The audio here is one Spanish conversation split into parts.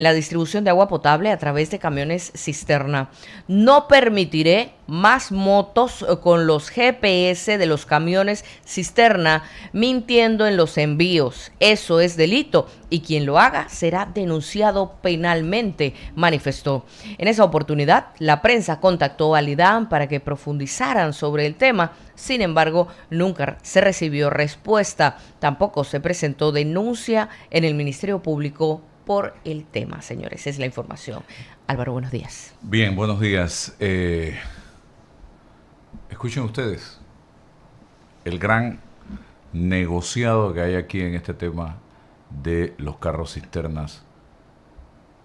la distribución de agua potable a través de camiones cisterna. No permitiré más motos con los GPS de los camiones cisterna mintiendo en los envíos. Eso es delito y quien lo haga será denunciado penalmente, manifestó. En esa oportunidad, la prensa contactó al IDAM para que profundizaran sobre el tema. Sin embargo, nunca se recibió respuesta. Tampoco se presentó denuncia en el Ministerio Público por el tema, señores. Es la información. Álvaro, buenos días. Bien, buenos días. Escuchen ustedes el gran negociado que hay aquí en este tema de los carros cisternas,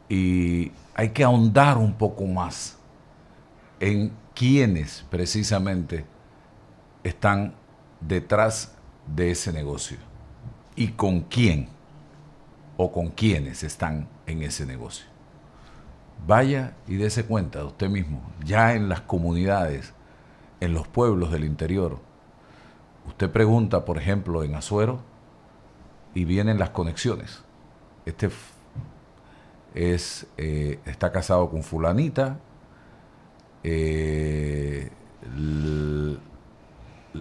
y hay que ahondar un poco más en quiénes precisamente están detrás de ese negocio y con quién o con quiénes están en ese negocio. Vaya y dése cuenta de usted mismo, ya en las comunidades, en los pueblos del interior. Usted pregunta, por ejemplo, en Azuero, y vienen las conexiones. Está casado con fulanita,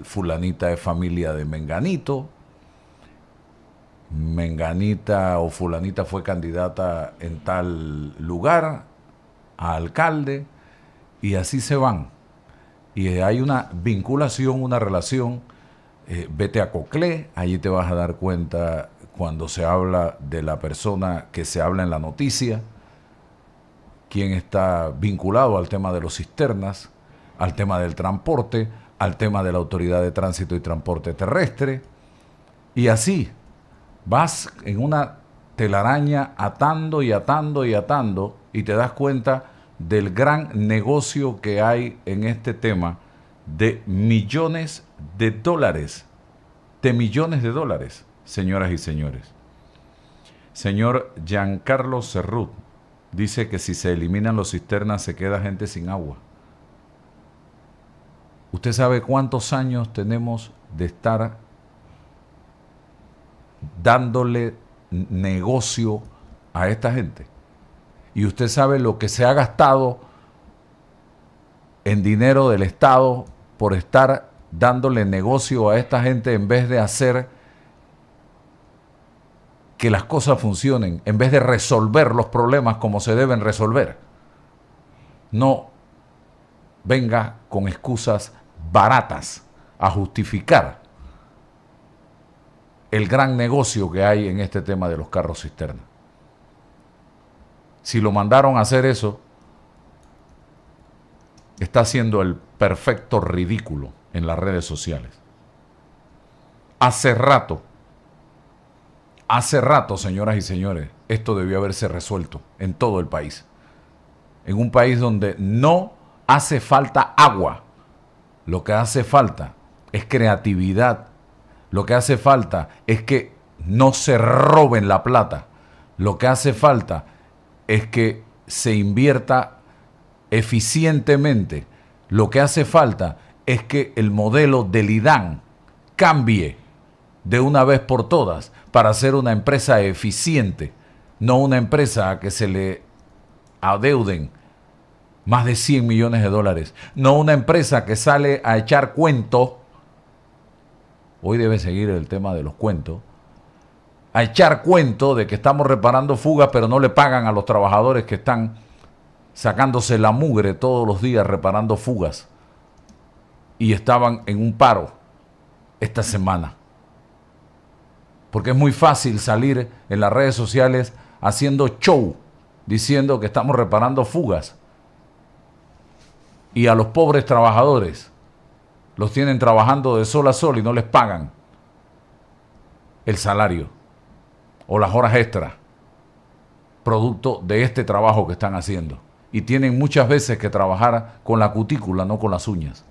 fulanita es familia de menganito, menganita o fulanita fue candidata en tal lugar a alcalde, y así se van. Y hay una vinculación, una relación. Vete a Coclé, allí te vas a dar cuenta cuando se habla de la persona que se habla en la noticia, quién está vinculado al tema de los cisternas, al tema del transporte, al tema de la Autoridad de Tránsito y Transporte Terrestre, y así vas en una telaraña atando y atando y atando, y te das cuenta del gran negocio que hay en este tema de millones de dólares, señoras y señores. Señor Giancarlo Cerrut dice que si se eliminan los cisternas se queda gente sin agua. ¿Usted sabe cuántos años tenemos de estar dándole negocio a esta gente? Y usted sabe lo que se ha gastado en dinero del Estado por estar dándole negocio a esta gente en vez de hacer que las cosas funcionen, en vez de resolver los problemas como se deben resolver. No venga con excusas baratas a justificar el gran negocio que hay en este tema de los carros cisterna. Si lo mandaron a hacer eso, está haciendo el perfecto ridículo en las redes sociales. Hace rato, señoras y señores, esto debió haberse resuelto en todo el país. En un país donde no hace falta agua, lo que hace falta es creatividad, lo que hace falta es que no se roben la plata, lo que hace falta es que se invierta eficientemente, lo que hace falta es que el modelo del IDAM cambie de una vez por todas para ser una empresa eficiente, no una empresa a que se le adeuden más de 100 millones de dólares, no una empresa que sale a echar cuento. Hoy debe seguir el tema de los cuentos, a echar cuento de que estamos reparando fugas, pero no le pagan a los trabajadores que están sacándose la mugre todos los días reparando fugas y estaban en un paro esta semana. Porque es muy fácil salir en las redes sociales haciendo show, diciendo que estamos reparando fugas, y a los pobres trabajadores los tienen trabajando de sol a sol y no les pagan el salario o las horas extras producto de este trabajo que están haciendo, y tienen muchas veces que trabajar con la cutícula, no con las uñas.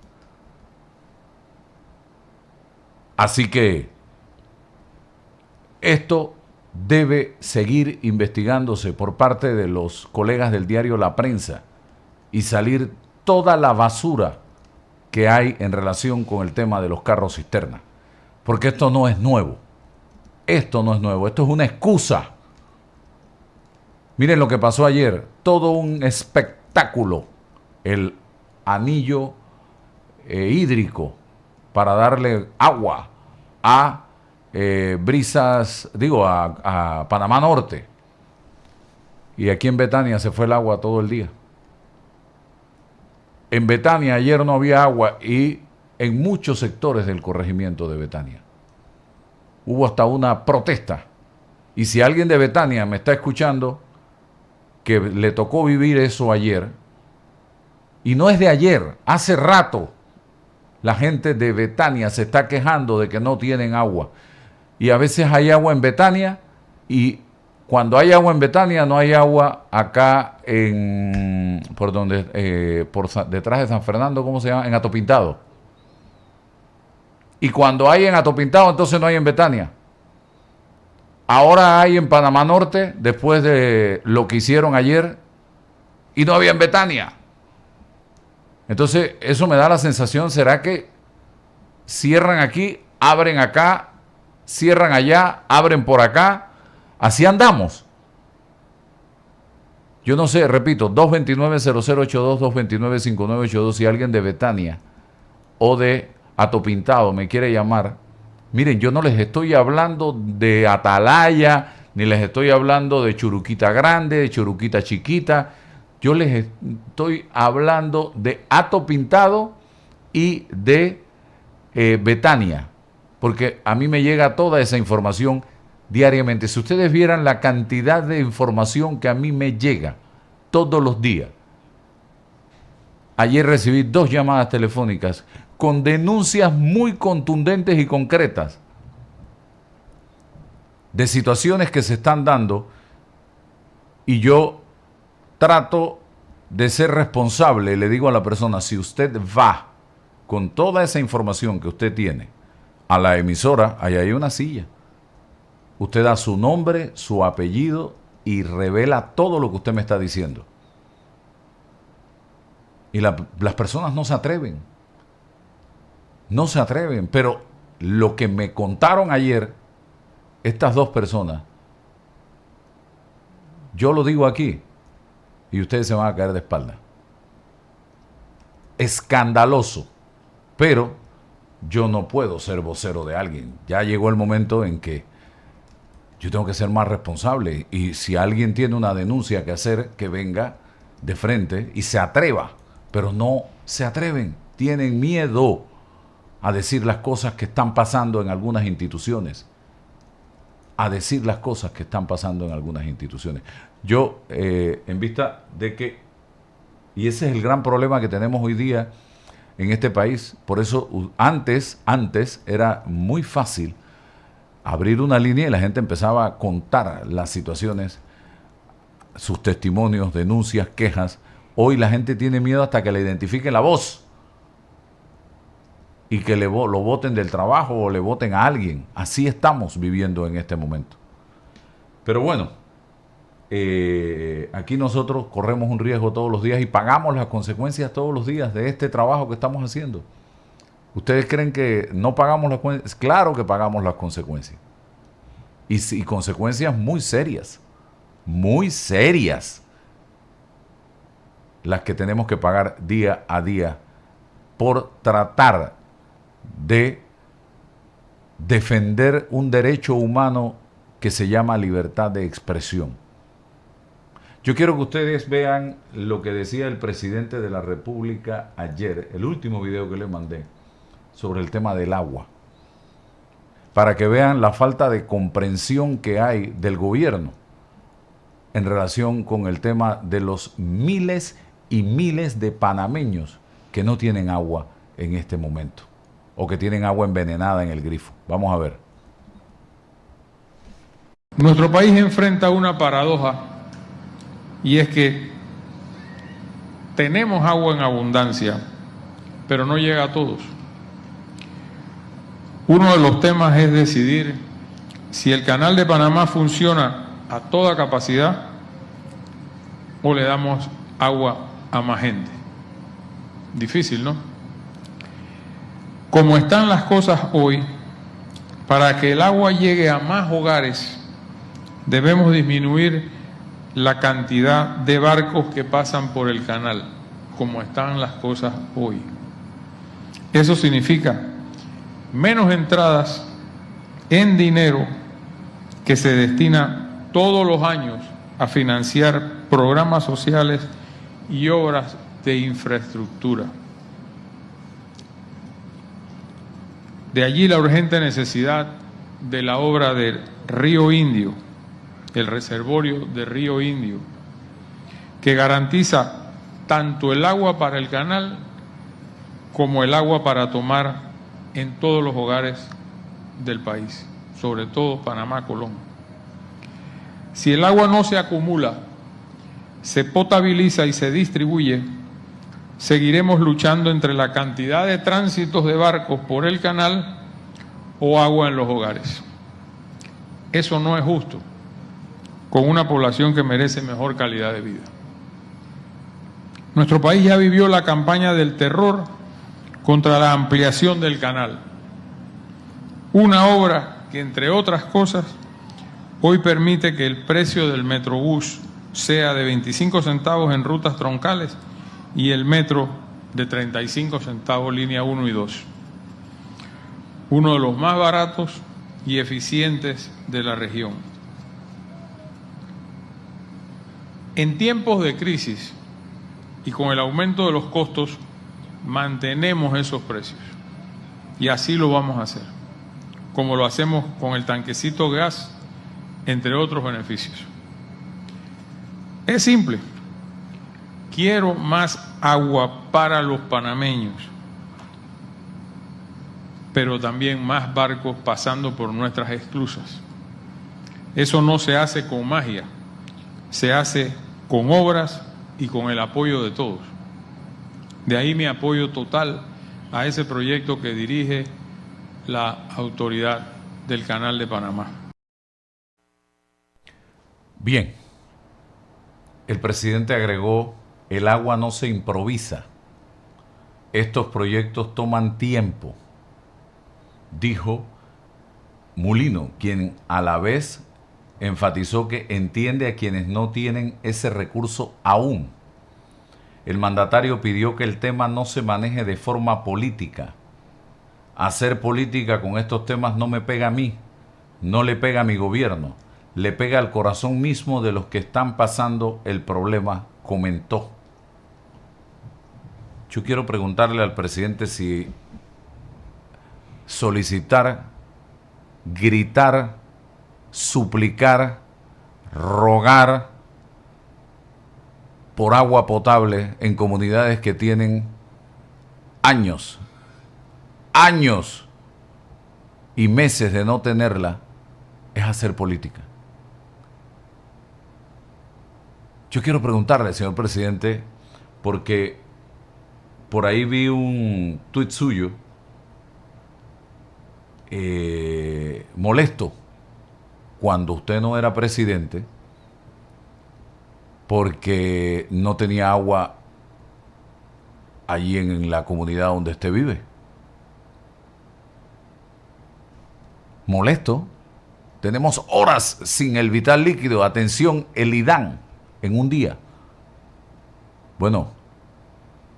Así que esto debe seguir investigándose por parte de los colegas del diario La Prensa y salir toda la basura que hay en relación con el tema de los carros cisterna. Porque esto no es nuevo. Esto no es nuevo. Esto es una excusa Miren lo que pasó ayer, todo un espectáculo, el anillo hídrico para darle agua a Brisas, digo, a Panamá Norte. Y aquí en Betania se fue el agua todo el día. En Betania ayer no había agua y en muchos sectores del corregimiento de Betania hubo hasta una protesta. Y si alguien de Betania me está escuchando, que le tocó vivir eso ayer, y no es de ayer, hace rato, la gente de Betania se está quejando de que no tienen agua. Y a veces hay agua en Betania y cuando hay agua en Betania no hay agua acá por detrás de San Fernando, ¿cómo se llama? En Atopintado. Y cuando hay en Atopintado, entonces no hay en Betania. Ahora hay en Panamá Norte, después de lo que hicieron ayer, y no había en Betania. Entonces, eso me da la sensación, ¿será que cierran aquí, abren acá, cierran allá, abren por acá? Así andamos. Yo no sé, repito, 229-0082, 229-5982, si alguien de Betania o de Atopintado me quiere llamar. Miren, yo no les estoy hablando de Atalaya, ni les estoy hablando de Churuquita Grande, de Churuquita Chiquita. Yo les estoy hablando de Atopintado y de Betania, porque a mí me llega toda esa información diariamente. Si ustedes vieran la cantidad de información que a mí me llega todos los días. Ayer recibí 2 llamadas telefónicas con denuncias muy contundentes y concretas de situaciones que se están dando, y yo trato de ser responsable. Le digo a la persona, si usted va con toda esa información que usted tiene a la emisora, ahí hay una silla. Usted da su nombre, su apellido y revela todo lo que usted me está diciendo. Y las personas no se atreven. No se atreven. Pero lo que me contaron ayer, estas 2 personas, yo lo digo aquí, y ustedes se van a caer de espalda. Escandaloso. Pero yo no puedo ser vocero de alguien. Ya llegó el momento en que yo tengo que ser más responsable. Y si alguien tiene una denuncia que hacer, que venga de frente y se atreva. Pero no se atreven. Tienen miedo a decir las cosas que están pasando en algunas instituciones. A decir las cosas que están pasando en algunas instituciones. Yo, en vista de que, y ese es el gran problema que tenemos hoy día en este país, por eso antes era muy fácil abrir una línea y la gente empezaba a contar las situaciones, sus testimonios, denuncias, quejas. Hoy la gente tiene miedo hasta que le identifiquen la voz y que lo voten del trabajo o le voten a alguien. Así estamos viviendo en este momento. Pero bueno, aquí nosotros corremos un riesgo todos los días y pagamos las consecuencias todos los días de este trabajo que estamos haciendo. ¿Ustedes creen que no pagamos las consecuencias? Claro que pagamos las consecuencias. Y consecuencias muy serias. Muy serias. Las que tenemos que pagar día a día por tratar de defender un derecho humano que se llama libertad de expresión. Yo quiero que ustedes vean lo que decía el presidente de la República ayer, el último video que le mandé, sobre el tema del agua, para que vean la falta de comprensión que hay del gobierno en relación con el tema de los miles y miles de panameños que no tienen agua en este momento, o que tienen agua envenenada en el grifo. Vamos a ver. Nuestro país enfrenta una paradoja, y es que tenemos agua en abundancia, pero no llega a todos. Uno de los temas es decidir si el Canal de Panamá funciona a toda capacidad o le damos agua a más gente. Difícil, ¿no? Como están las cosas hoy, para que el agua llegue a más hogares, debemos disminuir la cantidad de barcos que pasan por el canal, como están las cosas hoy. Eso significa menos entradas en dinero que se destina todos los años a financiar programas sociales y obras de infraestructura. De allí la urgente necesidad de la obra del Río Indio, el reservorio de Río Indio, que garantiza tanto el agua para el canal como el agua para tomar en todos los hogares del país, sobre todo Panamá, Colón. Si el agua no se acumula, se potabiliza y se distribuye, seguiremos luchando entre la cantidad de tránsitos de barcos por el canal o agua en los hogares. Eso no es justo con una población que merece mejor calidad de vida. Nuestro país ya vivió la campaña del terror contra la ampliación del canal, una obra que, entre otras cosas, hoy permite que el precio del Metrobús sea de 25 centavos en rutas troncales y el metro de 35 centavos línea 1 y 2. Uno de los más baratos y eficientes de la región. En tiempos de crisis y con el aumento de los costos, mantenemos esos precios. Y así lo vamos a hacer, como lo hacemos con el tanquecito gas, entre otros beneficios. Es simple. Quiero más agua para los panameños, pero también más barcos pasando por nuestras esclusas. Eso no se hace con magia, se hace con obras y con el apoyo de todos. De ahí mi apoyo total a ese proyecto que dirige la autoridad del Canal de Panamá. Bien, el presidente agregó: el agua no se improvisa, estos proyectos toman tiempo, dijo Mulino, quien a la vez enfatizó que entiende a quienes no tienen ese recurso aún. El mandatario pidió que el tema no se maneje de forma política. Hacer política con estos temas no me pega a mí, no le pega a mi gobierno, le pega al corazón mismo de los que están pasando el problema, comentó. Yo quiero preguntarle al presidente si solicitar, gritar, suplicar, rogar por agua potable en comunidades que tienen años y meses de no tenerla es hacer política. Yo quiero preguntarle, señor presidente, porque por ahí vi un tuit suyo molesto cuando usted no era presidente porque no tenía agua allí en la comunidad donde usted vive. Molesto. Tenemos horas sin el vital líquido. Atención, el IDAN en un día. Bueno,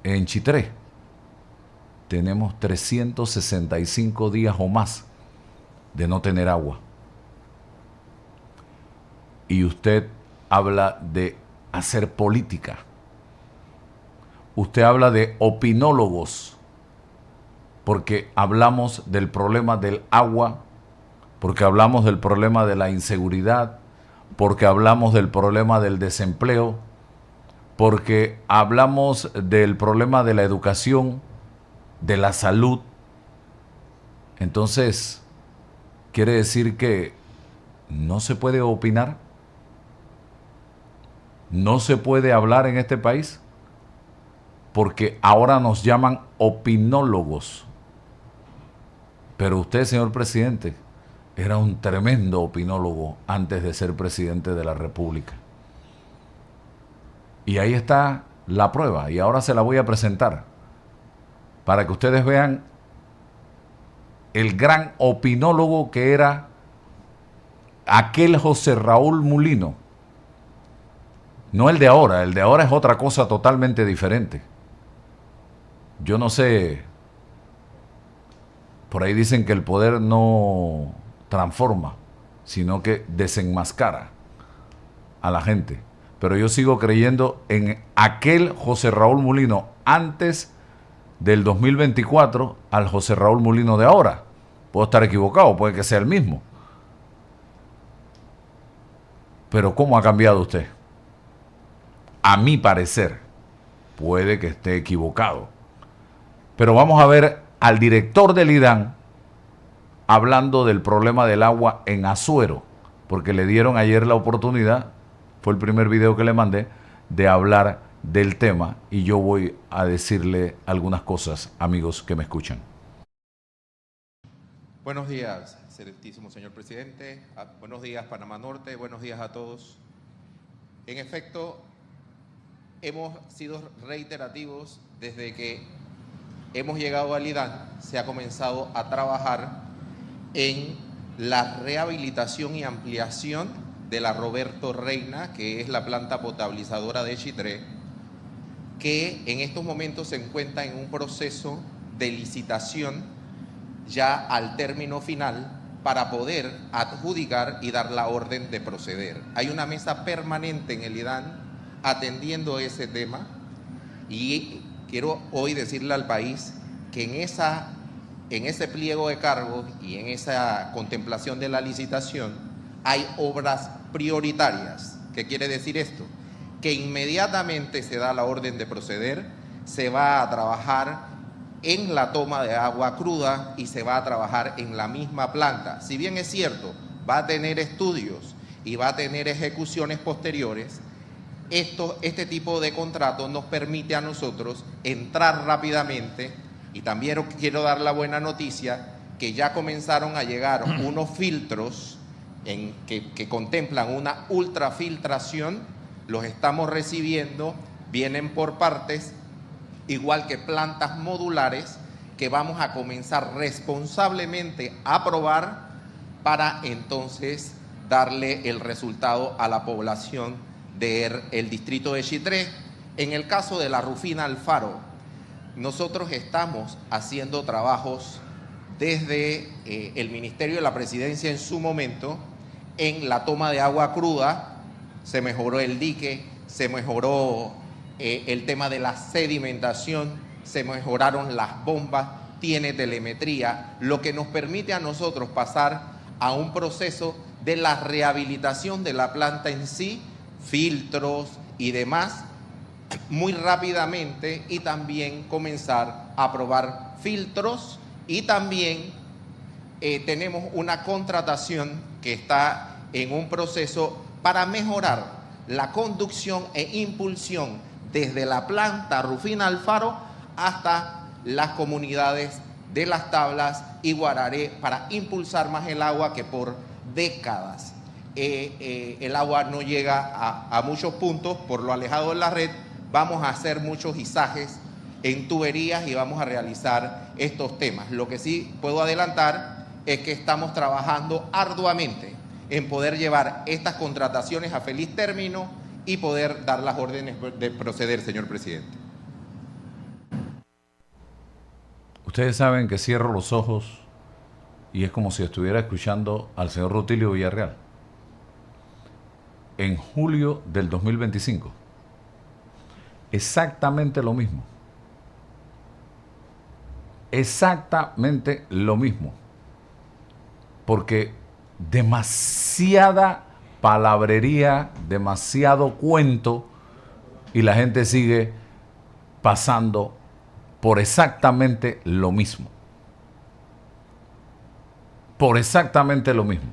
en Chitré tenemos 365 días o más de no tener agua. Y usted habla de hacer política. Usted habla de opinólogos, porque hablamos del problema del agua, porque hablamos del problema de la inseguridad, porque hablamos del problema del desempleo, porque hablamos del problema de la educación, de la salud. Entonces, ¿quiere decir que no se puede opinar? ¿No se puede hablar en este país? Porque ahora nos llaman opinólogos. Pero usted, señor presidente, era un tremendo opinólogo antes de ser presidente de la República. Y ahí está la prueba, y ahora se la voy a presentar para que ustedes vean el gran opinólogo que era aquel José Raúl Mulino, No el de ahora es otra cosa totalmente diferente. Yo no sé, por ahí dicen que el poder no transforma, sino que desenmascara a la gente. Pero yo sigo creyendo en aquel José Raúl Mulino antes del 2024 al José Raúl Mulino de ahora. Puedo estar equivocado, puede que sea el mismo. Pero ¿cómo ha cambiado usted? A mi parecer, puede que esté equivocado. Pero vamos a ver al director del IDAN hablando del problema del agua en Azuero, porque le dieron ayer la oportunidad, fue el primer video que le mandé, de hablar del tema, y yo voy a decirle algunas cosas, amigos que me escuchan. Buenos días, excelentísimo señor presidente. Buenos días, Panamá Norte. Buenos días a todos. En efecto, hemos sido reiterativos desde que hemos llegado al IDAN. Se ha comenzado a trabajar en la rehabilitación y ampliación de la Roberto Reina, que es la planta potabilizadora de Chitré, que en estos momentos se encuentra en un proceso de licitación ya al término final para poder adjudicar y dar la orden de proceder. Hay una mesa permanente en el IDAN atendiendo ese tema, y quiero hoy decirle al país que en ese pliego de cargos y en esa contemplación de la licitación hay obras prioritarias. ¿Qué quiere decir esto? Que inmediatamente se da la orden de proceder, se va a trabajar en la toma de agua cruda y se va a trabajar en la misma planta. Si bien es cierto, va a tener estudios y va a tener ejecuciones posteriores, este tipo de contrato nos permite a nosotros entrar rápidamente. Y también quiero dar la buena noticia que ya comenzaron a llegar unos filtros que contemplan una ultrafiltración, los estamos recibiendo, vienen por partes, igual que plantas modulares que vamos a comenzar responsablemente a probar para entonces darle el resultado a la población del distrito de Chitré. En el caso de la Rufina Alfaro, nosotros estamos haciendo trabajos desde el Ministerio de la Presidencia en su momento en la toma de agua cruda. Se mejoró el dique, se mejoró el tema de la sedimentación, se mejoraron las bombas, tiene telemetría, lo que nos permite a nosotros pasar a un proceso de la rehabilitación de la planta en sí, filtros y demás, muy rápidamente, y también comenzar a probar filtros, y también tenemos una contratación que está en un proceso para mejorar la conducción e impulsión desde la planta Rufina Alfaro hasta las comunidades de Las Tablas y Guararé, para impulsar más el agua, que por décadas el agua no llega a muchos puntos por lo alejado de la red. Vamos a hacer muchos izajes en tuberías y vamos a realizar estos temas. Lo que sí puedo adelantar es que estamos trabajando arduamente en poder llevar estas contrataciones a feliz término y poder dar las órdenes de proceder, señor presidente. Ustedes saben que cierro los ojos y es como si estuviera escuchando al señor Rutilio Villarreal. En julio del 2025, exactamente lo mismo. Exactamente lo mismo. Porque demasiada palabrería, demasiado cuento, y la gente sigue pasando por exactamente lo mismo. Por exactamente lo mismo.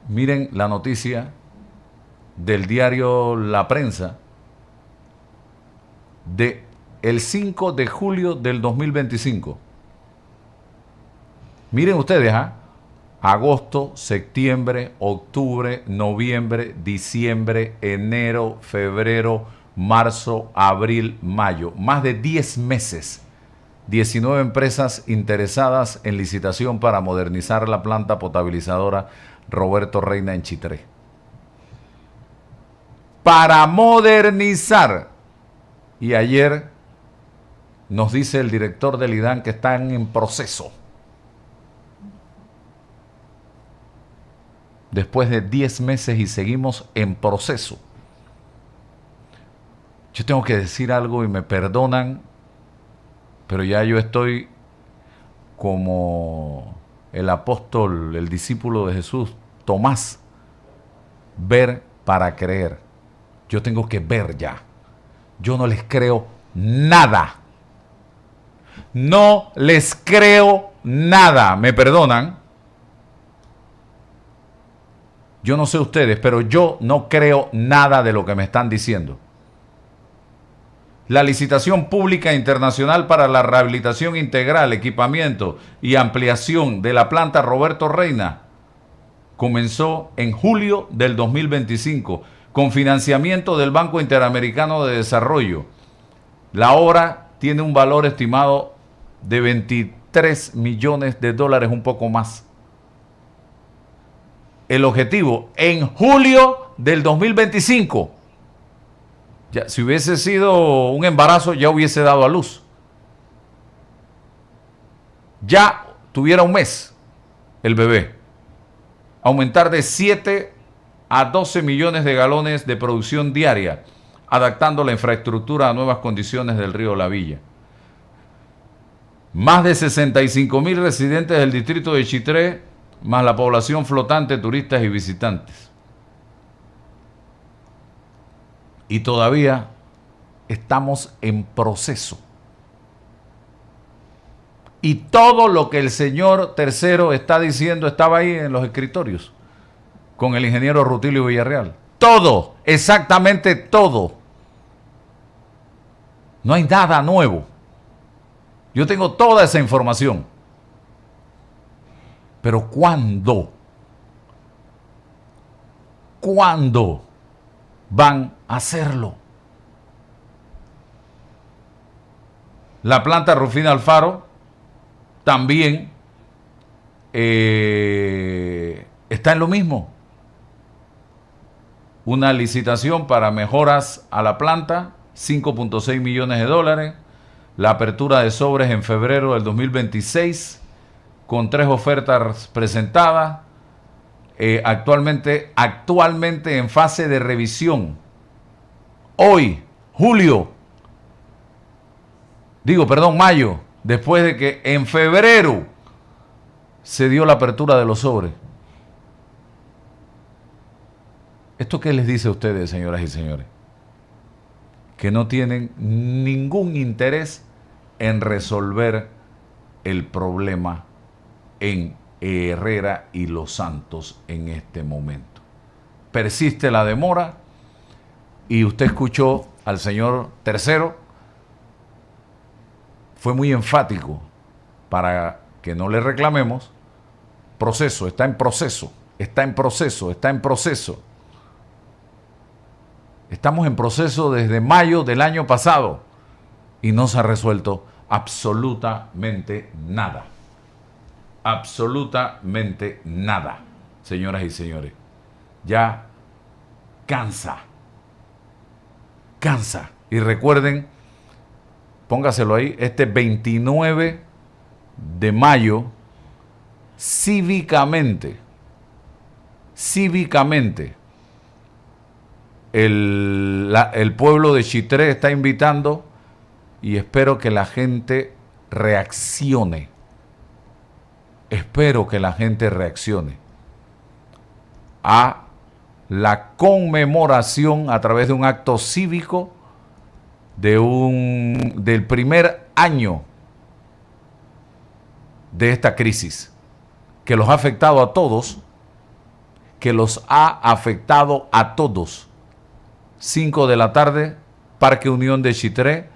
Miren la noticia del diario La Prensa de el 5 de julio del 2025. Miren ustedes, agosto, septiembre, octubre, noviembre, diciembre, enero, febrero, marzo, abril, mayo. Más de 10 meses. 19 empresas interesadas en licitación para modernizar la planta potabilizadora Roberto Reina en Chitré. para modernizar. Y ayer nos dice el director del IDAN que están en proceso. Después de 10 meses y seguimos en proceso. Yo tengo que decir algo y me perdonan, pero ya yo estoy como el apóstol, el discípulo de Jesús, Tomás, ver para creer. Yo tengo que ver ya. Yo no les creo nada. No les creo nada. ¿Me perdonan? Yo no sé ustedes, pero yo no creo nada de lo que me están diciendo. La licitación pública internacional para la rehabilitación integral, equipamiento y ampliación de la planta Roberto Reina comenzó en julio del 2025 con financiamiento del Banco Interamericano de Desarrollo. La obra tiene un valor estimado de 23 millones de dólares, un poco más. El objetivo, en julio del 2025. Ya, si hubiese sido un embarazo, ya hubiese dado a luz. Ya tuviera un mes el bebé. Aumentar de 7 a 12 millones de galones de producción diaria, adaptando la infraestructura a nuevas condiciones del río La Villa. Más de 65,000 residentes del distrito de Chitré, más la población flotante, turistas y visitantes. Y todavía estamos en proceso. Y todo lo que el señor tercero está diciendo estaba ahí en los escritorios con el ingeniero Rutilio Villarreal. Todo, exactamente todo. No hay nada nuevo. Yo tengo toda esa información. Pero ¿cuándo? ¿Cuándo van a hacerlo? La planta Rufina Alfaro también está en lo mismo. Una licitación para mejoras a la planta, 5.6 millones de dólares. La apertura de sobres en febrero del 2026, con 3 ofertas presentadas. Actualmente en fase de revisión. Hoy, mayo, después de que en febrero se dio la apertura de los sobres. ¿Esto qué les dice a ustedes, señoras y señores? Que no tienen ningún interés en resolver el problema en Herrera y Los Santos en este momento. Persiste la demora y usted escuchó al señor tercero, fue muy enfático para que no le reclamemos. Proceso, está en proceso, está en proceso, está en proceso. Estamos en proceso desde mayo del año pasado y no se ha resuelto absolutamente nada. Absolutamente nada, señoras y señores. Ya cansa. Cansa. Y recuerden, póngaselo ahí, este 29 de mayo, cívicamente, el pueblo de Chitré está invitando y espero que la gente reaccione. Espero que la gente reaccione a la conmemoración a través de un acto cívico del primer año de esta crisis que los ha afectado a todos, 5 de la tarde, Parque Unión de Chitré.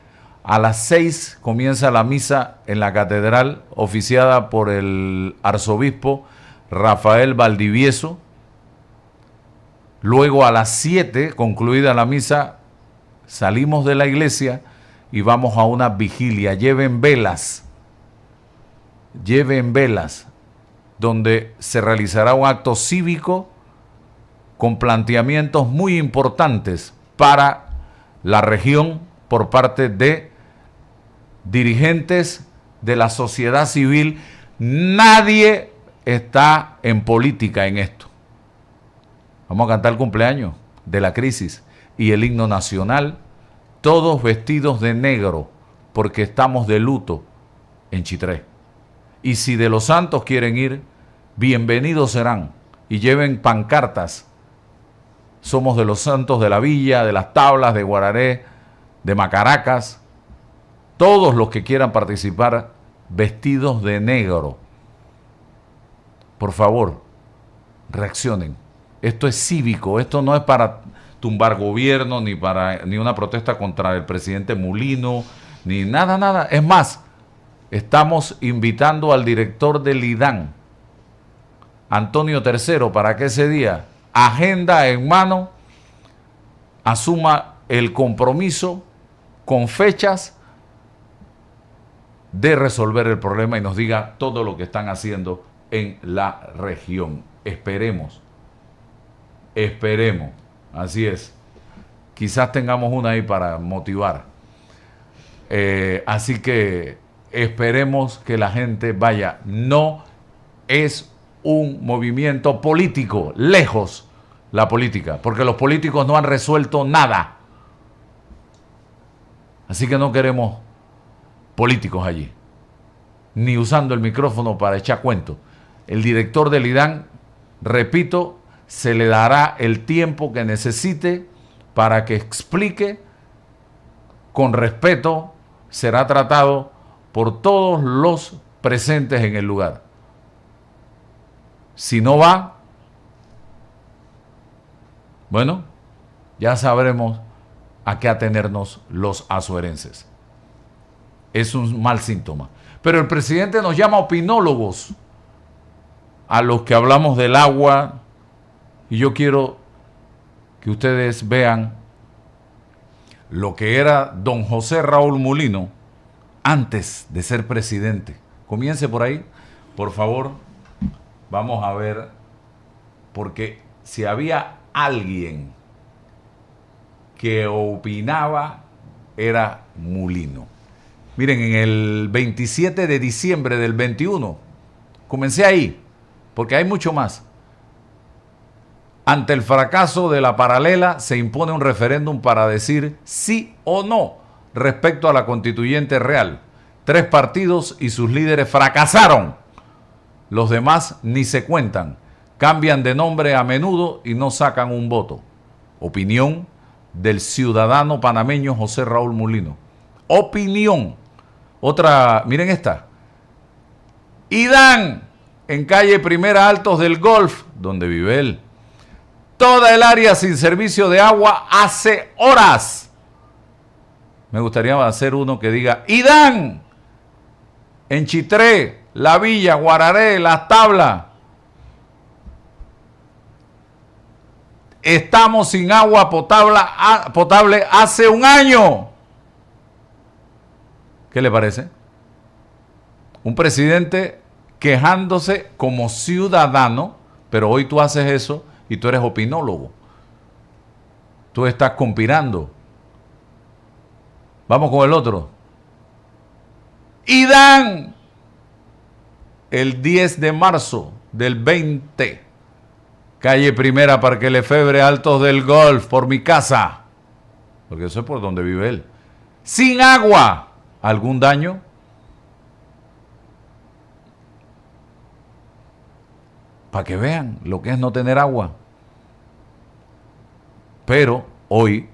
A las 6 comienza la misa en la catedral, oficiada por el arzobispo Rafael Valdivieso. Luego a las 7, concluida la misa, salimos de la iglesia y vamos a una vigilia. Lleven velas, donde se realizará un acto cívico con planteamientos muy importantes para la región por parte de dirigentes de la sociedad civil. Nadie está en política en esto. Vamos a cantar el cumpleaños de la crisis y el himno nacional, todos vestidos de negro, porque estamos de luto en Chitré. Y si de los Santos quieren ir, bienvenidos serán, y lleven pancartas. Somos de los Santos de la Villa, de las Tablas, de Guararé, de Macaracas. Todos los que quieran participar vestidos de negro. Por favor, reaccionen. Esto es cívico, esto no es para tumbar gobierno, ni una protesta contra el presidente Mulino, ni nada. Es más, estamos invitando al director del IDAN, Antonio III, para que ese día, agenda en mano, asuma el compromiso con fechas de resolver el problema y nos diga todo lo que están haciendo en la región. Esperemos, así es. Quizás tengamos una ahí para motivar. Así que esperemos que la gente vaya. No es un movimiento político, lejos la política, porque los políticos no han resuelto nada. Así que no queremos políticos allí, ni usando el micrófono para echar cuentos. El director del IDAN, repito, se le dará el tiempo que necesite para que explique con respeto, será tratado por todos los presentes en el lugar. Si no va, bueno, ya sabremos a qué atenernos los azuerenses. Es un mal síntoma. Pero el presidente nos llama opinólogos a los que hablamos del agua, y yo quiero que ustedes vean lo que era don José Raúl Mulino antes de ser presidente. Comience por ahí, por favor. Vamos a ver, porque si había alguien que opinaba, era Mulino. Miren, en el 27 de diciembre del 21, comencé ahí, porque hay mucho más. Ante el fracaso de la paralela, se impone un referéndum para decir sí o no respecto a la constituyente real. 3 partidos y sus líderes fracasaron. Los demás ni se cuentan. Cambian de nombre a menudo y no sacan un voto. Opinión del ciudadano panameño José Raúl Mulino. Opinión. Otra, miren esta. IDAN, en calle Primera Altos del Golf, donde vive él. Toda el área sin servicio de agua hace horas. Me gustaría hacer uno que diga IDAN, en Chitré, La Villa, Guararé, Las Tablas. Estamos sin agua potable hace un año. ¿Qué le parece? Un presidente quejándose como ciudadano, pero hoy tú haces eso y tú eres opinólogo. Tú estás conspirando. Vamos con el otro. IDAN, el 10 de marzo del 20, calle Primera, Parque Lefebvre, Altos del Golf, por mi casa, porque eso es por donde vive él. Sin agua. ¿Algún daño? Para que vean lo que es no tener agua. Pero hoy,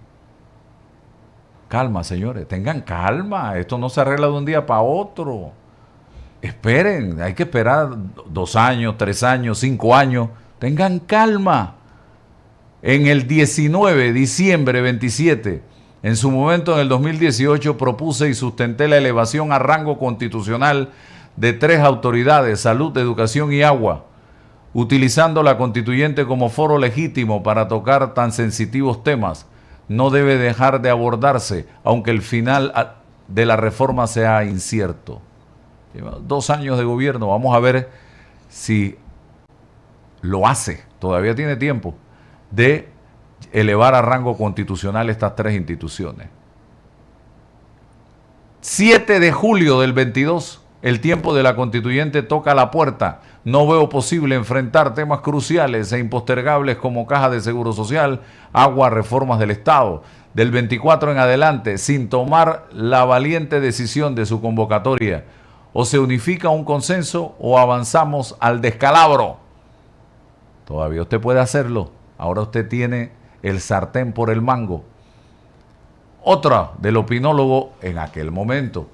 calma, señores, tengan calma. Esto no se arregla de un día para otro. Esperen, hay que esperar 2 años, 3 años, 5 años. Tengan calma. En el 19, diciembre 27, en su momento en el 2018, propuse y sustenté la elevación a rango constitucional de 3 autoridades, salud, educación y agua, utilizando la constituyente como foro legítimo para tocar tan sensitivos temas. No debe dejar de abordarse, aunque el final de la reforma sea incierto. Lleva 2 años de gobierno, vamos a ver si lo hace, todavía tiene tiempo, de elevar a rango constitucional estas tres instituciones. 7 de julio del 22, el tiempo de la constituyente toca la puerta. No veo posible enfrentar temas cruciales e impostergables como caja de seguro social, agua, reformas del Estado. Del 24 en adelante, sin tomar la valiente decisión de su convocatoria, o se unifica un consenso o avanzamos al descalabro. Todavía usted puede hacerlo. Ahora usted tiene el sartén por el mango. Otra del opinólogo en aquel momento.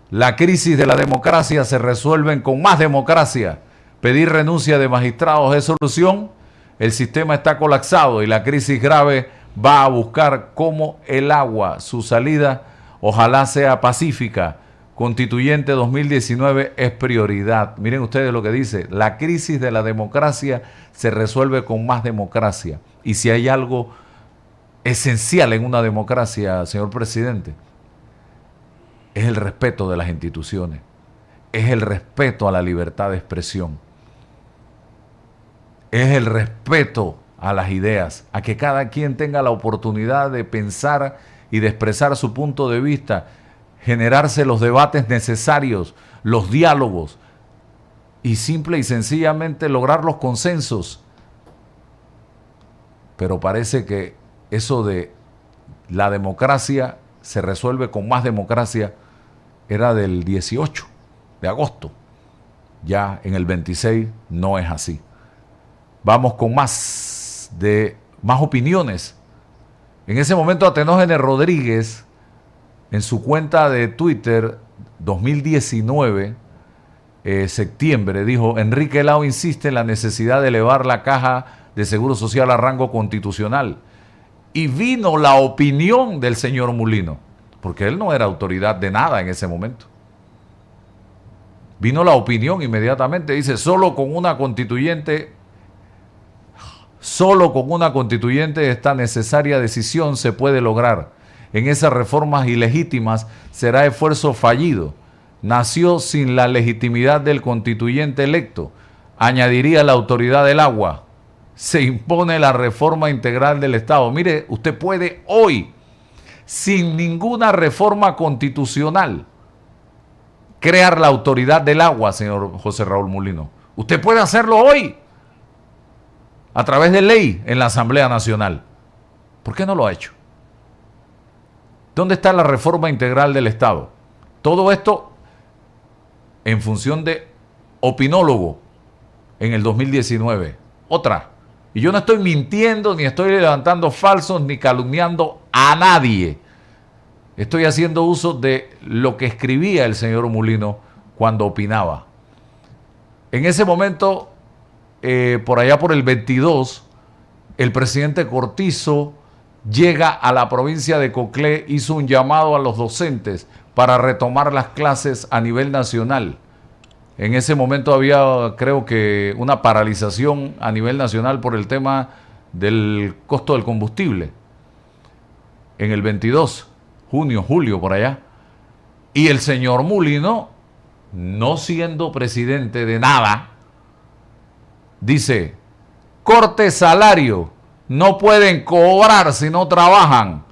La crisis de la democracia se resuelve con más democracia. Pedir renuncia de magistrados es solución. El sistema está colapsado y la crisis grave va a buscar como el agua su salida. Ojalá sea pacífica. Constituyente 2019 es prioridad. Miren ustedes lo que dice. La crisis de la democracia se resuelve con más democracia. Y si hay algo esencial en una democracia, señor presidente, es el respeto de las instituciones, es el respeto a la libertad de expresión, es el respeto a las ideas, a que cada quien tenga la oportunidad de pensar y de expresar su punto de vista, generarse los debates necesarios, los diálogos y simple y sencillamente lograr los consensos. Pero parece que eso de la democracia se resuelve con más democracia era del 18 de agosto. Ya en el 26 no es así. Vamos con más opiniones. En ese momento Atenógenes Rodríguez, en su cuenta de Twitter 2019, septiembre, dijo: Enrique Lao insiste en la necesidad de elevar la caja de seguro social a rango constitucional. Y vino la opinión del señor Mulino, porque él no era autoridad de nada en ese momento. Vino la opinión inmediatamente, dice: solo con una constituyente esta necesaria decisión se puede lograr. En esas reformas ilegítimas será esfuerzo fallido. Nació sin la legitimidad del constituyente electo. Añadiría la autoridad del agua. Se impone la reforma integral del Estado. Mire, usted puede hoy, sin ninguna reforma constitucional, crear la autoridad del agua, señor José Raúl Mulino. Usted puede hacerlo hoy, a través de ley en la Asamblea Nacional. ¿Por qué no lo ha hecho? ¿Dónde está la reforma integral del Estado? Todo esto en función de opinólogo en el 2019. Otra. Y yo no estoy mintiendo, ni estoy levantando falsos, ni calumniando a nadie. Estoy haciendo uso de lo que escribía el señor Mulino cuando opinaba. En ese momento, por allá por el 22, el presidente Cortizo llega a la provincia de Coclé, hizo un llamado a los docentes para retomar las clases a nivel nacional. En ese momento había, creo que, una paralización a nivel nacional por el tema del costo del combustible. En el 22, junio, julio, por allá. Y el señor Mulino, no siendo presidente de nada, dice: corte salario, no pueden cobrar si no trabajan.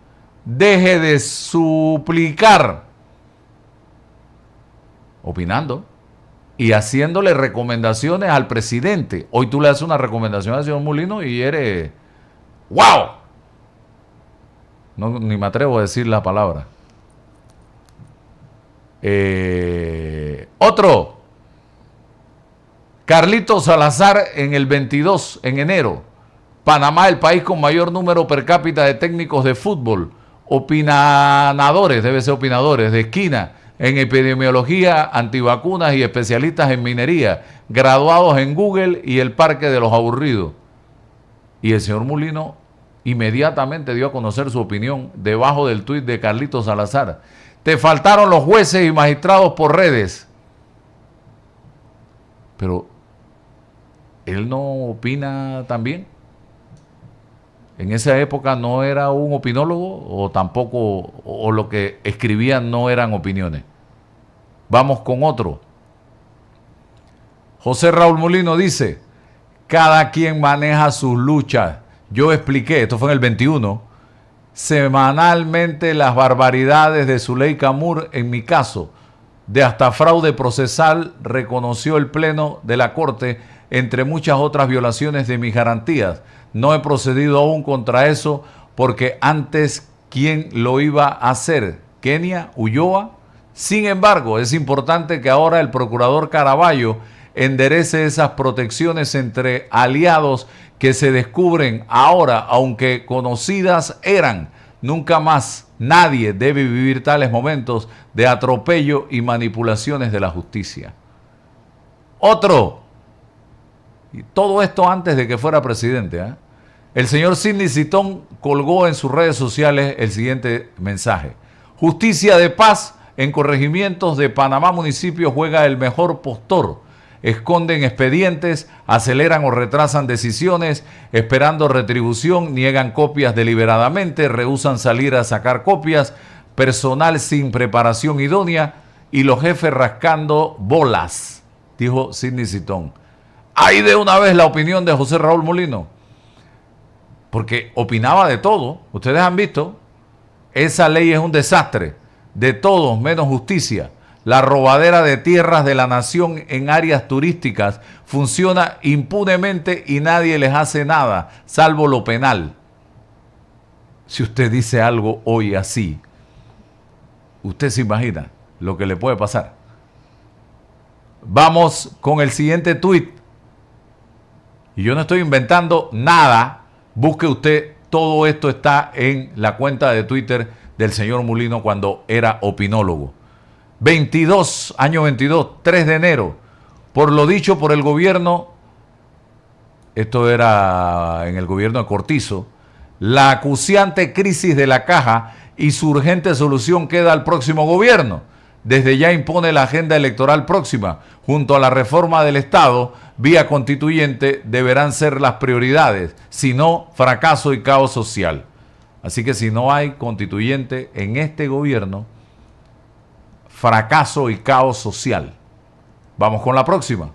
Deje de suplicar. Opinando y haciéndole recomendaciones al presidente. Hoy tú le haces una recomendación al señor Mulino y eres ¡wow! No, ni me atrevo a decir la palabra. Otro. Carlitos Salazar en el 22, en enero. Panamá, el país con mayor número per cápita de técnicos de fútbol. Opinadores, debe ser opinadores, de esquina. En epidemiología, antivacunas y especialistas en minería, graduados en Google y el Parque de los Aburridos. Y el señor Mulino inmediatamente dio a conocer su opinión debajo del tuit de Carlitos Salazar. Te faltaron los jueces y magistrados por redes. Pero, ¿él no opina también? ¿En esa época no era un opinólogo o tampoco, o lo que escribían no eran opiniones? Vamos con otro. José Raúl Mulino dice: cada quien maneja sus luchas. yo expliqué, esto fue en el 21, semanalmente las barbaridades de Zuleika Moore, en mi caso, de hasta fraude procesal, reconoció el Pleno de la Corte, entre muchas otras violaciones de mis garantías. No he procedido aún contra eso porque antes, ¿quién lo iba a hacer? ¿Kenia? ¿Ulloa? Sin embargo, es importante que ahora el procurador Caraballo enderece esas protecciones entre aliados que se descubren ahora, aunque conocidas eran. Nunca más nadie debe vivir tales momentos de atropello y manipulaciones de la justicia. Otro, y todo esto antes de que fuera presidente, ¿eh? El señor Sidney Citón colgó en sus redes sociales el siguiente mensaje: justicia de paz en corregimientos de Panamá municipio juega el mejor postor. Esconden expedientes, aceleran o retrasan decisiones, esperando retribución, niegan copias deliberadamente, rehúsan salir a sacar copias, personal sin preparación idónea y los jefes rascando bolas, dijo Sidney Citón. Ahí de una vez la opinión de José Raúl Mulino, porque opinaba de todo. Ustedes han visto, esa ley es un desastre, de todos menos justicia. La robadera de tierras de la nación en áreas turísticas funciona impunemente y nadie les hace nada, salvo lo penal. Si usted dice algo hoy así, usted se imagina lo que le puede pasar. Vamos con el siguiente tuit. Y yo no estoy inventando nada. Busque usted, todo esto está en la cuenta de Twitter del señor Mulino cuando era opinólogo. 22, año 22, 3 de enero. Por lo dicho por el gobierno, esto era en el gobierno de Cortizo, la acuciante crisis de la caja y su urgente solución queda al próximo gobierno. Desde ya impone la agenda electoral próxima. Junto a la reforma del Estado, vía constituyente, deberán ser las prioridades. Si no, fracaso y caos social. Así que si no hay constituyente en este gobierno, fracaso y caos social. Vamos con la próxima.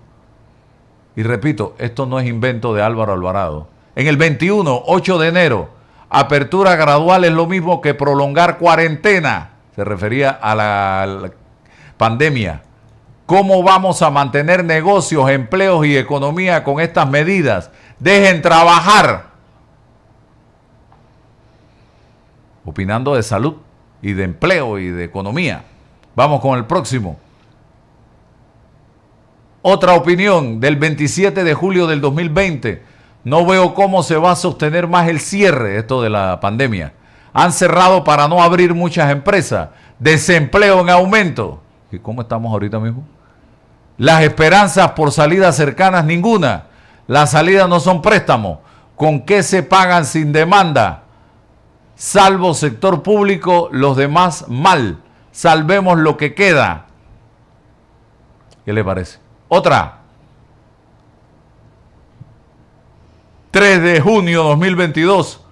Y repito, esto no es invento de Álvaro Alvarado. En el 21, 8 de enero, apertura gradual es lo mismo que prolongar cuarentena. Se refería a la pandemia. ¿Cómo vamos a mantener negocios, empleos y economía con estas medidas? Dejen trabajar. Opinando de salud y de empleo y de economía. Vamos con el próximo. Otra opinión del 27 de julio del 2020. No veo cómo se va a sostener más el cierre, esto de la pandemia. Han cerrado para no abrir muchas empresas. Desempleo en aumento. ¿Y cómo estamos ahorita mismo? Las esperanzas por salidas cercanas, ninguna. Las salidas no son préstamos. ¿Con qué se pagan sin demanda? Salvo sector público, los demás mal. Salvemos lo que queda. ¿Qué le parece? Otra. 3 de junio 2022.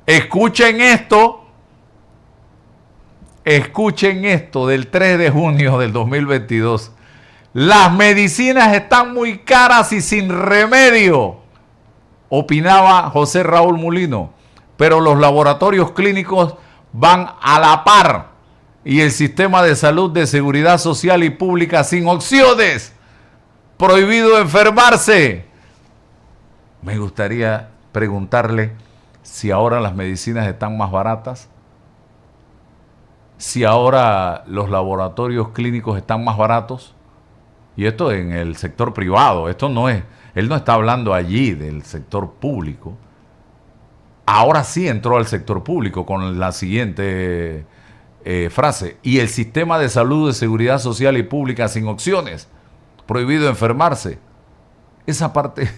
Escuchen esto. Escuchen esto del 3 de junio del 2022. Las medicinas están muy caras y sin remedio, opinaba José Raúl Mulino, pero los laboratorios clínicos van a la par y el sistema de salud, de seguridad social y pública sin opciones. Prohibido enfermarse. Me gustaría preguntarle si ahora las medicinas están más baratas, si ahora los laboratorios clínicos están más baratos. Y esto en el sector privado, esto no es, él no está hablando allí del sector público. Ahora sí entró al sector público con la siguiente frase: y el sistema de salud, de seguridad social y pública sin opciones, prohibido enfermarse. Esa parte,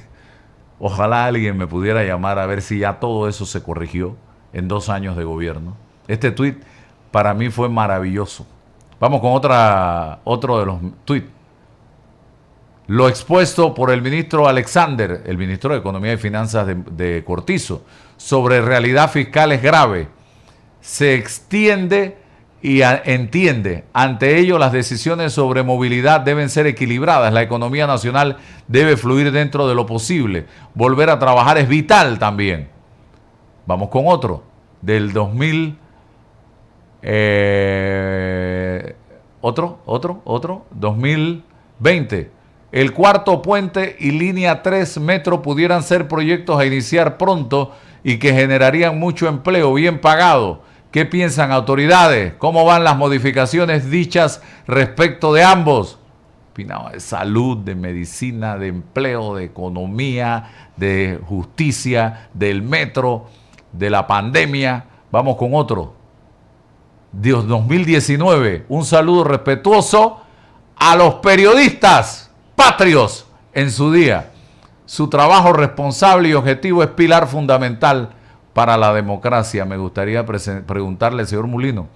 ojalá alguien me pudiera llamar a ver si ya todo eso se corrigió en 2 años de gobierno. Este tuit para mí fue maravilloso. Vamos con otro de los tuits. Lo expuesto por el ministro Alexander, el ministro de Economía y Finanzas de Cortizo, sobre realidad fiscal es grave. Se extiende y entiende. Ante ello, las decisiones sobre movilidad deben ser equilibradas. La economía nacional debe fluir dentro de lo posible. Volver a trabajar es vital también. Vamos con otro, del 2000, otro, 2020. El cuarto puente y línea 3 metro pudieran ser proyectos a iniciar pronto y que generarían mucho empleo bien pagado. ¿Qué piensan autoridades? ¿Cómo van las modificaciones dichas respecto de ambos? Opinado de salud, de medicina, de empleo, de economía, de justicia, del metro, de la pandemia. Vamos con otro. Dios 2019. Un saludo respetuoso a los periodistas patrios en su día. Su trabajo responsable y objetivo es pilar fundamental para la democracia. Me gustaría preguntarle, señor Mulino,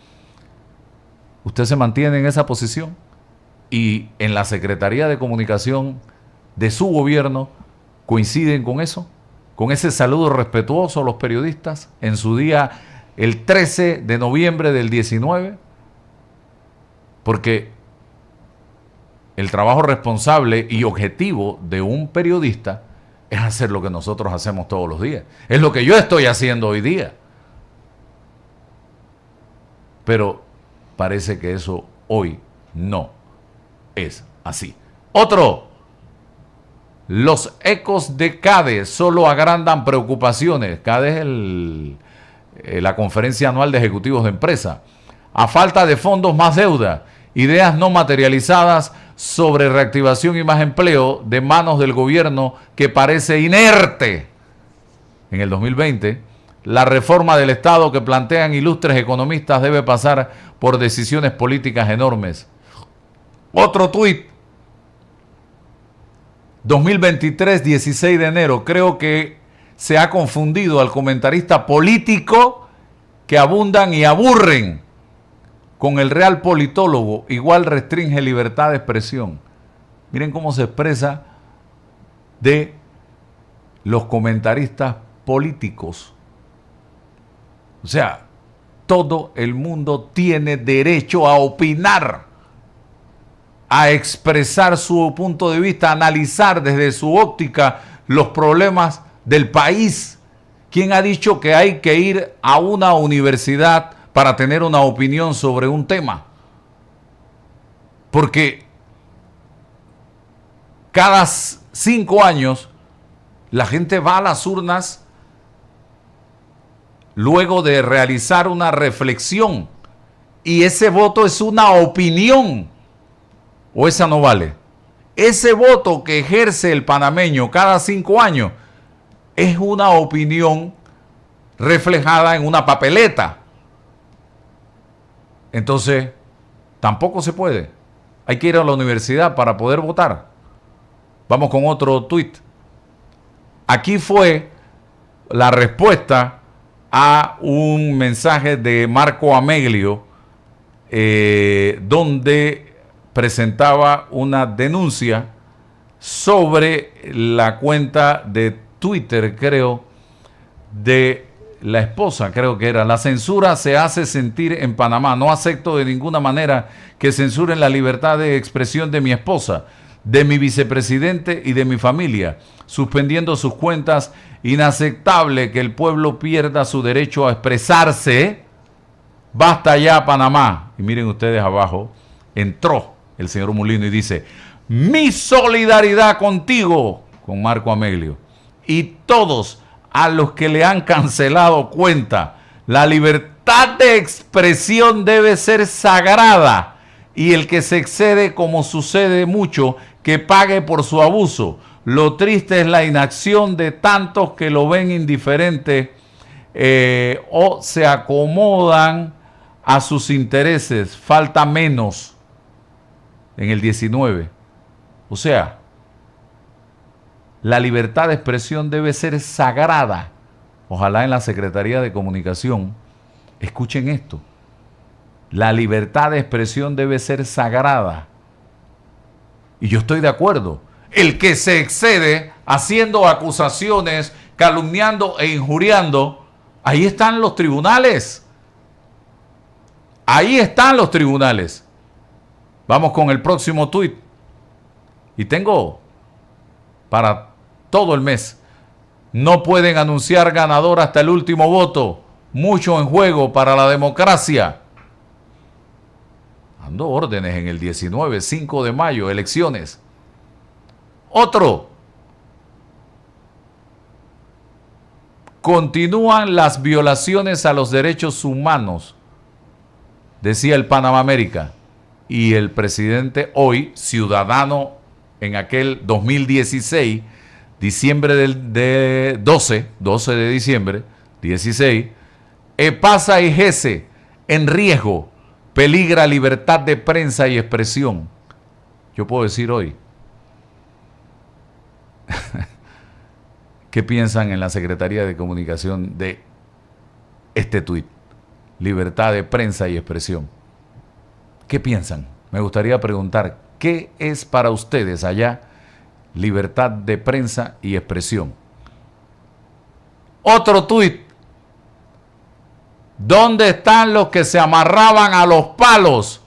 ¿usted se mantiene en esa posición? Y en la Secretaría de Comunicación de su gobierno, ¿coinciden con eso? ¿Con ese saludo respetuoso a los periodistas en su día, el 13 de noviembre del 19? Porque el trabajo responsable y objetivo de un periodista es hacer lo que nosotros hacemos todos los días. Es lo que yo estoy haciendo hoy día. Pero parece que eso hoy no es así. Otro. Los ecos de CADE solo agrandan preocupaciones. CADE es la conferencia anual de ejecutivos de empresa. A falta de fondos, más deuda. Ideas no materializadas sobre reactivación y más empleo de manos del gobierno que parece inerte. En el 2020, la reforma del Estado que plantean ilustres economistas debe pasar por decisiones políticas enormes. Otro tuit. 2023, 16 de enero. Creo que se ha confundido al comentarista político que abundan y aburren con el real politólogo. Igual restringe libertad de expresión. Miren cómo se expresa de los comentaristas políticos. O sea, todo el mundo tiene derecho a opinar, a expresar su punto de vista, a analizar desde su óptica los problemas del país. ¿Quién ha dicho que hay que ir a una universidad para tener una opinión sobre un tema? Porque cada 5 años la gente va a las urnas luego de realizar una reflexión y ese voto es una opinión. ¿O esa no vale? Ese voto que ejerce el panameño cada 5 años es una opinión reflejada en una papeleta. Entonces, tampoco se puede. Hay que ir a la universidad para poder votar. Vamos con otro tuit. Aquí fue la respuesta a un mensaje de Marco Ameglio, donde presentaba una denuncia sobre la cuenta de Twitter, creo, de la esposa, creo que era. La censura se hace sentir en Panamá. No acepto de ninguna manera que censuren la libertad de expresión de mi esposa, de mi vicepresidente y de mi familia, suspendiendo sus cuentas. Inaceptable que el pueblo pierda su derecho a expresarse. Basta ya, Panamá. Y miren ustedes abajo, entró el señor Mulino y dice: mi solidaridad contigo, con Marco Ameglio, y todos a los que le han cancelado cuenta. La libertad de expresión debe ser sagrada y el que se excede, como sucede mucho, que pague por su abuso. Lo triste es la inacción de tantos que lo ven indiferente o se acomodan a sus intereses. Falta menos en el 19. O sea, la libertad de expresión debe ser sagrada. Ojalá en la Secretaría de Comunicación escuchen esto. La libertad de expresión debe ser sagrada. Y yo estoy de acuerdo. El que se excede haciendo acusaciones, calumniando e injuriando, ahí están los tribunales. Ahí están los tribunales. Vamos con el próximo tuit. Y tengo para todo el mes No pueden anunciar ganador hasta el último voto. Mucho en juego para la democracia. Dando órdenes en el 19, 5 de mayo, elecciones. Otro. Continúan las violaciones a los derechos humanos, decía el Panamá América. Y el presidente hoy, ciudadano en aquel 2016, diciembre del 12 de diciembre, 16, EPASA y GESE en riesgo, peligra libertad de prensa y expresión. Yo puedo decir hoy, ¿qué piensan en la Secretaría de Comunicación de este tuit? Libertad de prensa y expresión. ¿Qué piensan? Me gustaría preguntar, ¿qué es para ustedes allá libertad de prensa y expresión? Otro tuit. ¿Dónde están los que se amarraban a los palos?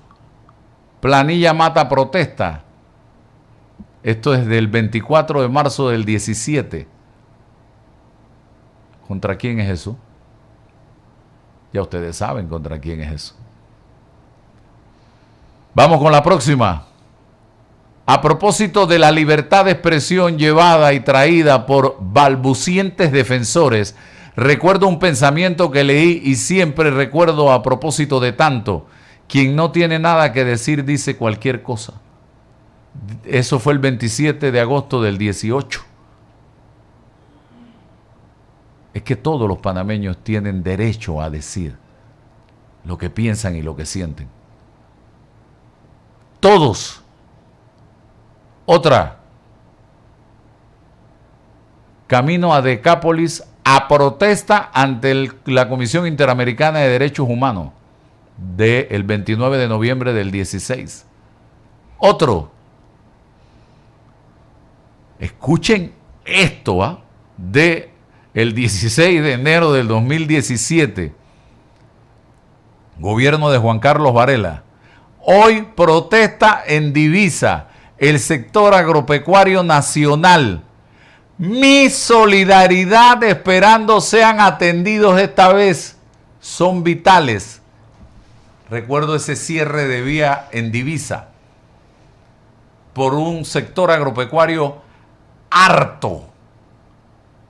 Planilla mata protesta. Esto es del 24 de marzo del 17. ¿Contra quién es eso? Ya ustedes saben contra quién es eso. Vamos con la próxima. A propósito de la libertad de expresión llevada y traída por balbucientes defensores, recuerdo un pensamiento que leí y siempre recuerdo a propósito de tanto. Quien no tiene nada que decir dice cualquier cosa. Eso fue el 27 de agosto del 18. Es que todos los panameños tienen derecho a decir lo que piensan y lo que sienten. Todos. Otra. Camino a Decápolis a protesta ante la Comisión Interamericana de Derechos Humanos del 29 de noviembre del 16. Otro. Escuchen esto, de el 16 de enero del 2017. Gobierno de Juan Carlos Varela. Hoy protesta en Divisa el sector agropecuario nacional. Mi solidaridad esperando sean atendidos esta vez. Son vitales. Recuerdo ese cierre de vía en Divisa por un sector agropecuario harto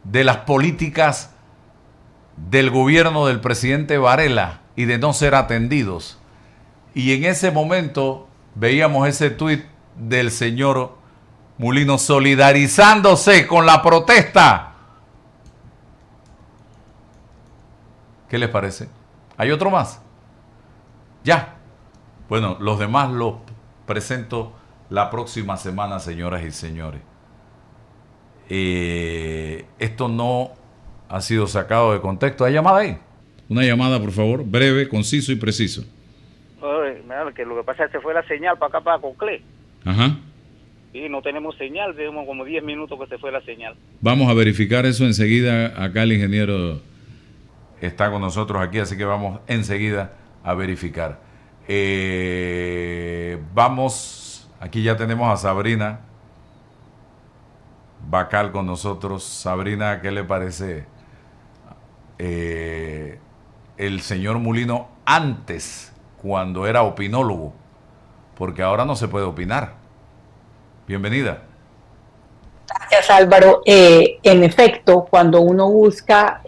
de las políticas del gobierno del presidente Varela y de no ser atendidos. Y en ese momento veíamos ese tuit del señor Mulino solidarizándose con la protesta. ¿Qué les parece? ¿Hay otro más? Ya. Bueno, los demás los presento la próxima semana, señoras y señores. Esto no ha sido sacado de contexto. ¿Hay llamada ahí? Una llamada, por favor, breve, conciso y preciso. Que lo que pasa es que se fue la señal para acá, para Coclé. Ajá. Y no tenemos señal, tenemos como 10 minutos que se fue la señal. Vamos a verificar eso enseguida. Acá el ingeniero está con nosotros aquí, así que vamos enseguida a verificar. Vamos, aquí ya tenemos a Sabrina Bacal con nosotros. Sabrina, ¿qué le parece el señor Mulino antes, cuando era opinólogo? Porque ahora no se puede opinar. Bienvenida. Gracias, Álvaro. En efecto, cuando uno busca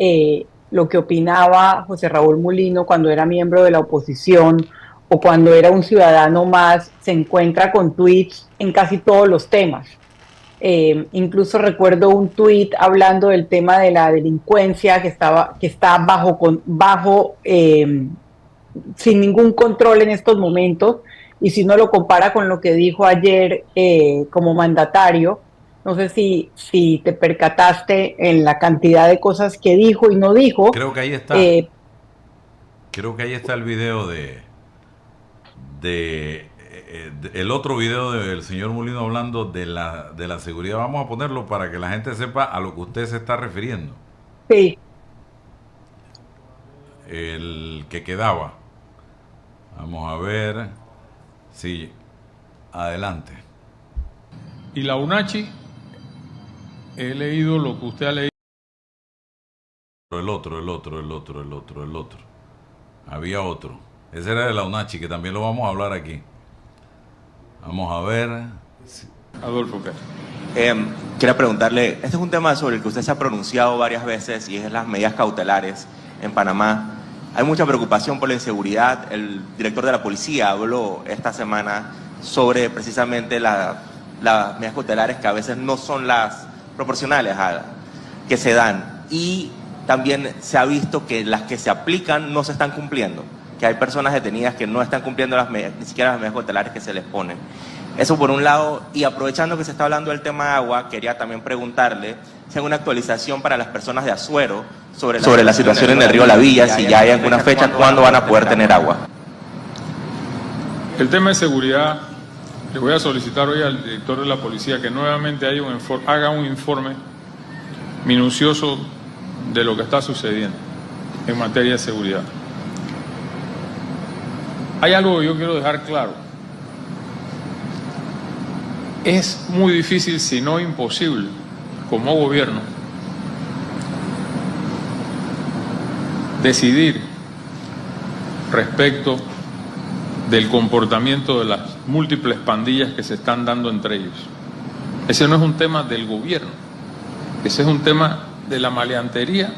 lo que opinaba José Raúl Mulino cuando era miembro de la oposición o cuando era un ciudadano más, se encuentra con tweets en casi todos los temas. Incluso recuerdo un tweet hablando del tema de la delincuencia que está bajo sin ningún control en estos momentos, y si uno lo compara con lo que dijo ayer como mandatario, no sé si te percataste en la cantidad de cosas que dijo y no dijo. Creo que ahí está. Creo que ahí está el video el otro video del señor Mulino hablando de la seguridad. Vamos a ponerlo para que la gente sepa a lo que usted se está refiriendo. Sí. El que quedaba. Vamos a ver. Sí, adelante. Y la UNACHI, he leído lo que usted ha leído. el otro. Había otro. Ese era de la UNACHI, que también lo vamos a hablar aquí. Vamos a ver. Adolfo, ¿qué? Quería preguntarle, este es un tema sobre el que usted se ha pronunciado varias veces y es las medidas cautelares en Panamá. Hay mucha preocupación por la inseguridad. El director de la policía habló esta semana sobre precisamente las medidas cautelares que a veces no son las proporcionales que se dan. Y también se ha visto que las que se aplican no se están cumpliendo, que hay personas detenidas que no están cumpliendo ni siquiera las medidas cautelares que se les ponen. Eso por un lado, y aprovechando que se está hablando del tema de agua, quería también preguntarle si hay una actualización para las personas de Azuero sobre la situación en el río La Villa, si ya hay alguna fecha, cuándo van a poder tener agua. El tema de seguridad, le voy a solicitar hoy al director de la policía que nuevamente haga un informe minucioso de lo que está sucediendo en materia de seguridad. Hay algo que yo quiero dejar claro. Es muy difícil, si no imposible, como gobierno, decidir respecto del comportamiento de las múltiples pandillas que se están dando entre ellos. Ese no es un tema del gobierno, ese es un tema de la maleantería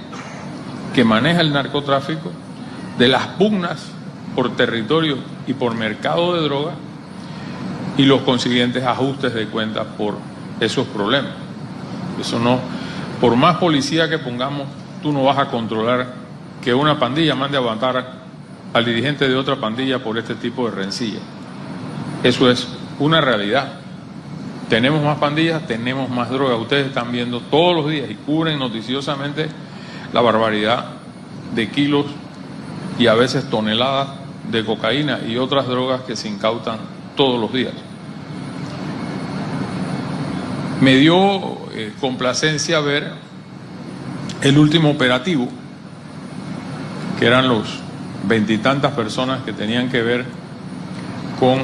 que maneja el narcotráfico, de las pugnas por territorio y por mercado de droga y los consiguientes ajustes de cuentas por esos problemas. Eso no, por más policía que pongamos, tú no vas a controlar que una pandilla mande a aguantar al dirigente de otra pandilla por este tipo de rencilla. Eso es una realidad. Tenemos más pandillas, tenemos más droga. Ustedes están viendo todos los días y cubren noticiosamente la barbaridad de kilos y a veces toneladas de cocaína y otras drogas que se incautan todos los días. Me dio complacencia ver el último operativo, que eran los 20 y tantas personas que tenían que ver con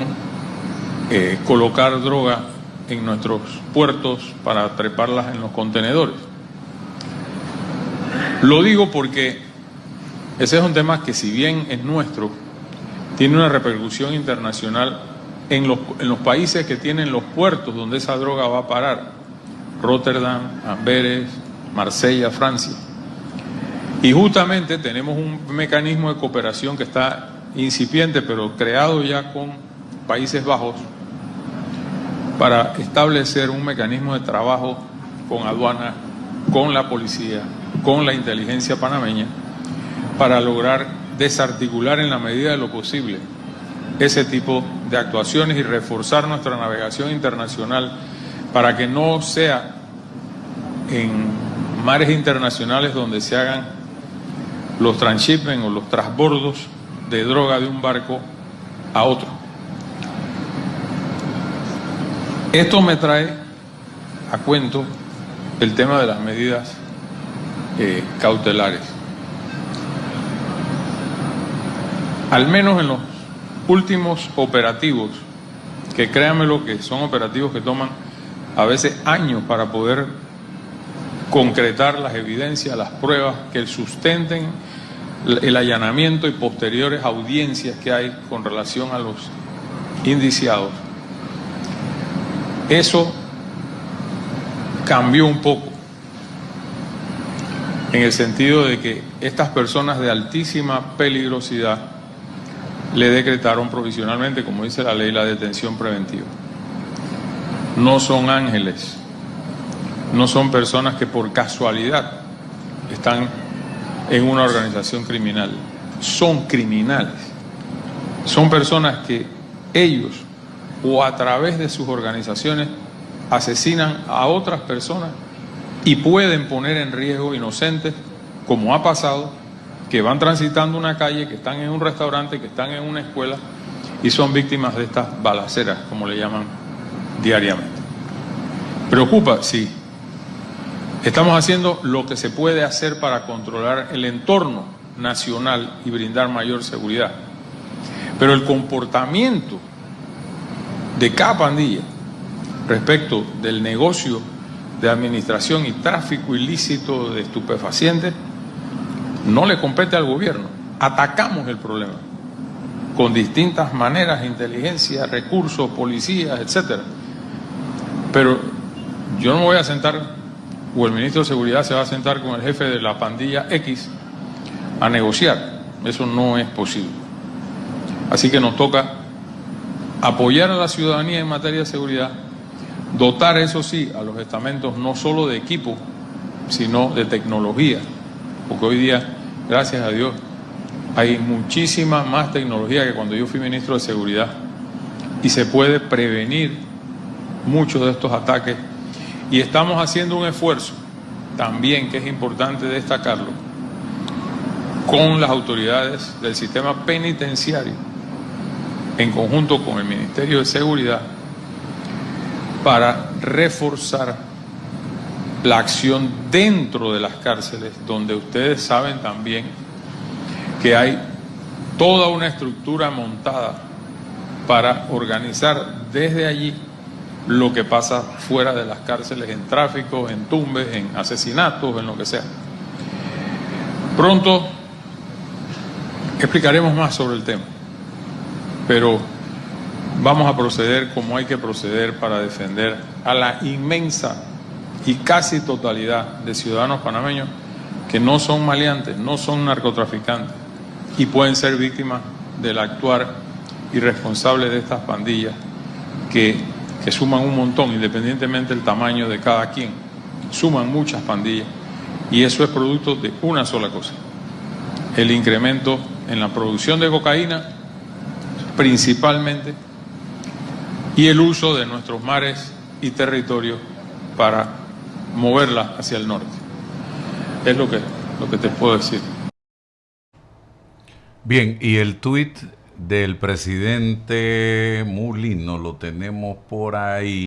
colocar droga en nuestros puertos para treparlas en los contenedores. Lo digo porque ese es un tema que, si bien es nuestro, tiene una repercusión internacional en los países que tienen los puertos donde esa droga va a parar: Rotterdam, Amberes, Marsella, Francia. Y justamente tenemos un mecanismo de cooperación que está incipiente, pero creado ya con Países Bajos, para establecer un mecanismo de trabajo con aduana, con la policía, con la inteligencia panameña, para lograr desarticular en la medida de lo posible ese tipo de actuaciones y reforzar nuestra navegación internacional para que no sea en mares internacionales donde se hagan los transshipment o los transbordos de droga de un barco a otro. Esto me trae a cuento el tema de las medidas cautelares. Al menos en los últimos operativos, que créanme lo que son operativos que toman a veces años para poder concretar las evidencias, las pruebas que sustenten el allanamiento y posteriores audiencias que hay con relación a los indiciados. Eso cambió un poco, en el sentido de que estas personas de altísima peligrosidad le decretaron provisionalmente, como dice la ley, la detención preventiva. No son ángeles, no son personas que por casualidad están en una organización criminal, son criminales, son personas que ellos o a través de sus organizaciones asesinan a otras personas y pueden poner en riesgo inocentes, como ha pasado, que van transitando una calle, que están en un restaurante, que están en una escuela y son víctimas de estas balaceras, como le llaman diariamente. Preocupa, sí. Estamos haciendo lo que se puede hacer para controlar el entorno nacional y brindar mayor seguridad. Pero el comportamiento de cada pandilla respecto del negocio de administración y tráfico ilícito de estupefacientes no le compete al gobierno. Atacamos el problema con distintas maneras, inteligencia, recursos, policías, etcétera. Pero yo no me voy a sentar, o el ministro de Seguridad se va a sentar con el jefe de la pandilla X a negociar. Eso no es posible. Así que nos toca apoyar a la ciudadanía en materia de seguridad, dotar, eso sí, a los estamentos no solo de equipo, sino de tecnología, porque hoy día, gracias a Dios, hay muchísima más tecnología que cuando yo fui ministro de Seguridad, y se puede prevenir muchos de estos ataques, y estamos haciendo un esfuerzo también, que es importante destacarlo, con las autoridades del sistema penitenciario, en conjunto con el Ministerio de Seguridad, para reforzar la acción dentro de las cárceles, donde ustedes saben también que hay toda una estructura montada para organizar desde allí lo que pasa fuera de las cárceles, en tráfico, en tumbes, en asesinatos, en lo que sea. Pronto explicaremos más sobre el tema, pero vamos a proceder como hay que proceder para defender a la inmensa y casi totalidad de ciudadanos panameños que no son maleantes, no son narcotraficantes y pueden ser víctimas del actuar irresponsable de estas pandillas que suman un montón, independientemente del tamaño de cada quien. Suman muchas pandillas y eso es producto de una sola cosa: el incremento en la producción de cocaína principalmente, y el uso de nuestros mares y territorios para moverla hacia el norte. Es lo que te puedo decir. Bien, y el tuit del presidente Mulino lo tenemos por ahí.